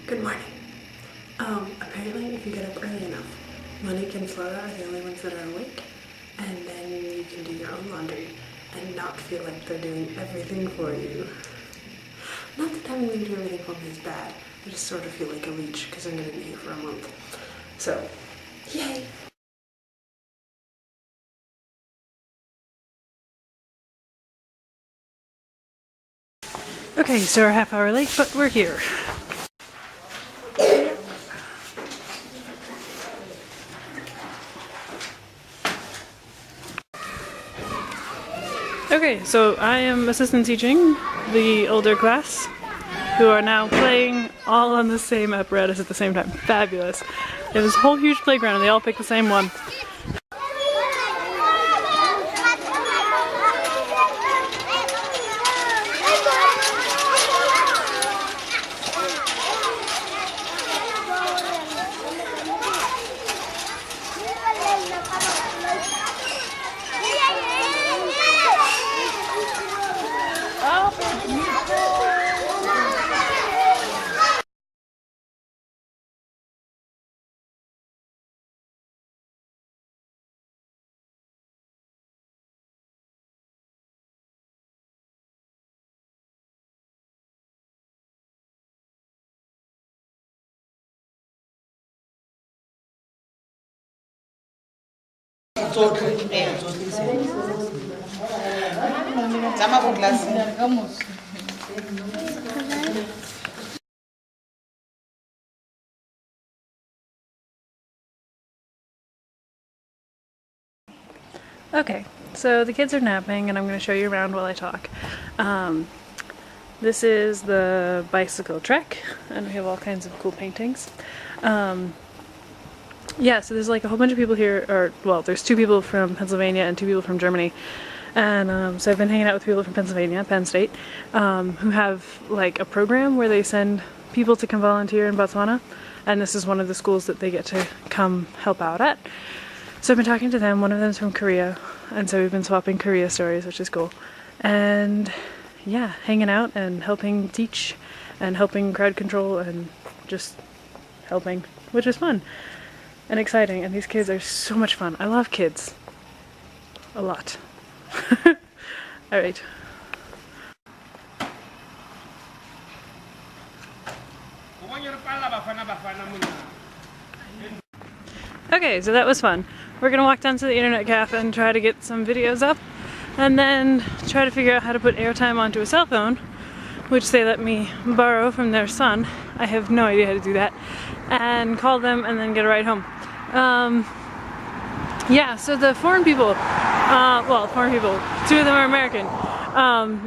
Good morning. Apparently if you get up early enough, Monique and Flora are the only ones that are awake, and then you can do your own laundry and not feel like they're doing everything for you. Not that having them do everything for me is bad, I just sort of feel like a leech because I'm going to be here for a month. So, yay! Okay, so we're a half hour late, but we're here. Okay, so I am assistant teaching the older class who are now playing all on the same apparatus at the same time. Fabulous. It was a whole huge playground and they all picked the same one. Okay, so the kids are napping and I'm going to show you around while I talk. This is the bicycle trek and we have all kinds of cool paintings. Yeah, so there's like a whole bunch of people here, or well, there's 2 people from Pennsylvania and 2 people from Germany. And so I've been hanging out with people from Pennsylvania, Penn State, who have like a program where they send people to come volunteer in Botswana. And this is one of the schools that they get to come help out at. So I've been talking to them. One of them's from Korea, and so we've been swapping Korea stories, which is cool. And yeah, hanging out and helping teach and helping crowd control and just helping, which is fun and exciting. And these kids are so much fun. I love kids. A lot. Alright. Okay, so that was fun. We're gonna walk down to the internet cafe and try to get some videos up and then try to figure out how to put airtime onto a cell phone, which they let me borrow from their son. I have no idea how to do that. And call them and then get a ride home. Yeah, so the foreign people, well, foreign people, 2 of them are American.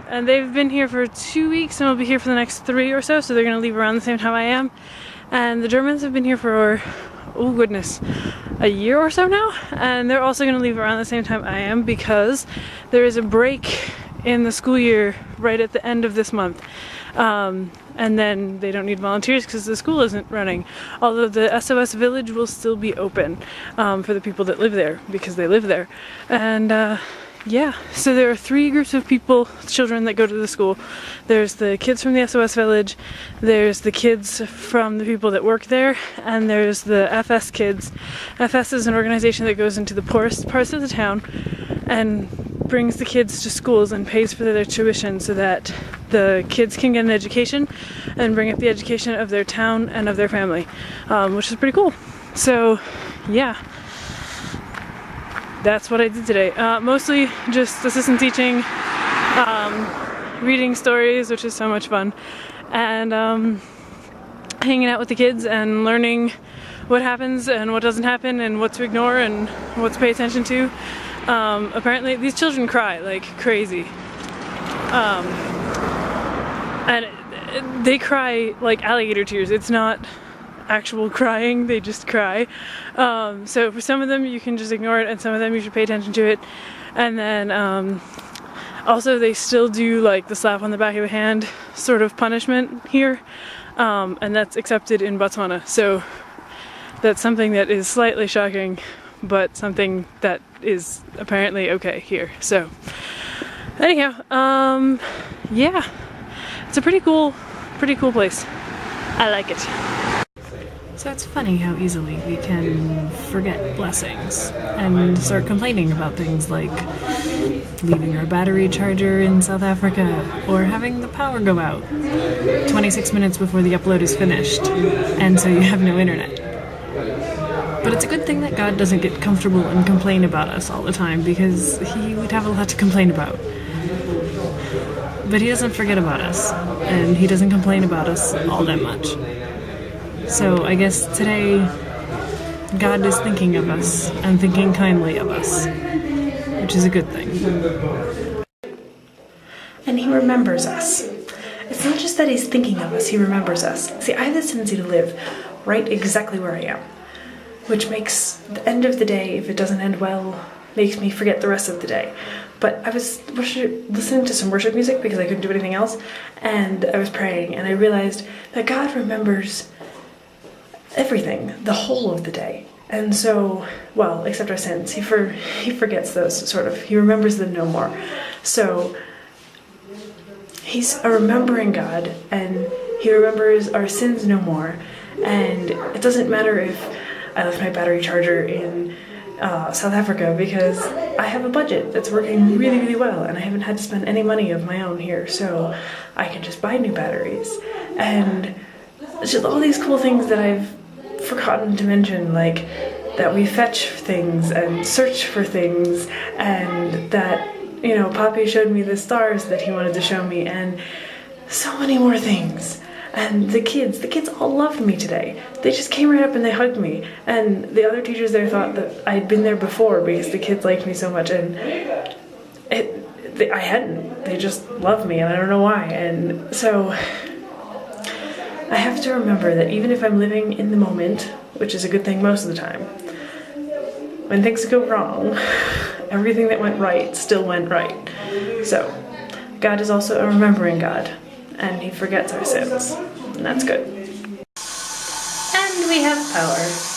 And they've been here for 2 weeks and will be here for the next 3 or so, so they're gonna leave around the same time I am. And the Germans have been here for, oh goodness, a year or so now, and they're also gonna leave around the same time I am because there is a break in the school year right at the end of this month. And then they don't need volunteers because the school isn't running. Although the SOS village will still be open for the people that live there because they live there. And yeah, so there are 3 groups of people, children that go to the school. There's the kids from the SOS village, there's the kids from the people that work there, and there's the FS kids. FS is an organization that goes into the poorest parts of the town and brings the kids to schools and pays for their tuition so that the kids can get an education and bring up the education of their town and of their family, which is pretty cool. So yeah, that's what I did today. Mostly just assistant teaching, reading stories, which is so much fun, and hanging out with the kids and learning what happens and what doesn't happen and what to ignore and what to pay attention to. Apparently these children cry like crazy. And they cry like alligator tears. It's not actual crying, they just cry. So for some of them you can just ignore it and some of them you should pay attention to it. And then also they still do like the slap on the back of the hand sort of punishment here. And that's accepted in Botswana. So that's something that is slightly shocking, but something that is apparently okay here. So anyhow, yeah, it's a pretty cool place. I like it. So it's funny how easily we can forget blessings and start complaining about things like leaving our battery charger in South Africa or having the power go out 26 minutes before the upload is finished, and so you have no internet. But it's a good thing that God doesn't get comfortable and complain about us all the time, because he would have a lot to complain about. But he doesn't forget about us, and he doesn't complain about us all that much. So I guess today, God is thinking of us and thinking kindly of us, which is a good thing. And he remembers us. It's not just that he's thinking of us, he remembers us. See, I have this tendency to live right exactly where I am, which makes the end of the day, if it doesn't end well, makes me forget the rest of the day. But I was listening to some worship music because I couldn't do anything else, and I was praying, and I realized that God remembers everything, the whole of the day. And so, well, except our sins, he forgets those, sort of. He remembers them no more. So he's a remembering God, and he remembers our sins no more. And it doesn't matter if I left my battery charger in South Africa, because I have a budget that's working really, really well, and I haven't had to spend any money of my own here, so I can just buy new batteries. And just all these cool things that I've forgotten to mention, like that we fetch things and search for things, and that, you know, Poppy showed me the stars that he wanted to show me, and so many more things. And the kids all loved me today. They just came right up and they hugged me. And the other teachers there thought that I'd been there before because the kids liked me so much, and I hadn't. They just loved me, and I don't know why. And so I have to remember that even if I'm living in the moment, which is a good thing most of the time, when things go wrong, everything that went right still went right. So God is also a remembering God, and he forgets our sins, and that's good. And we have power.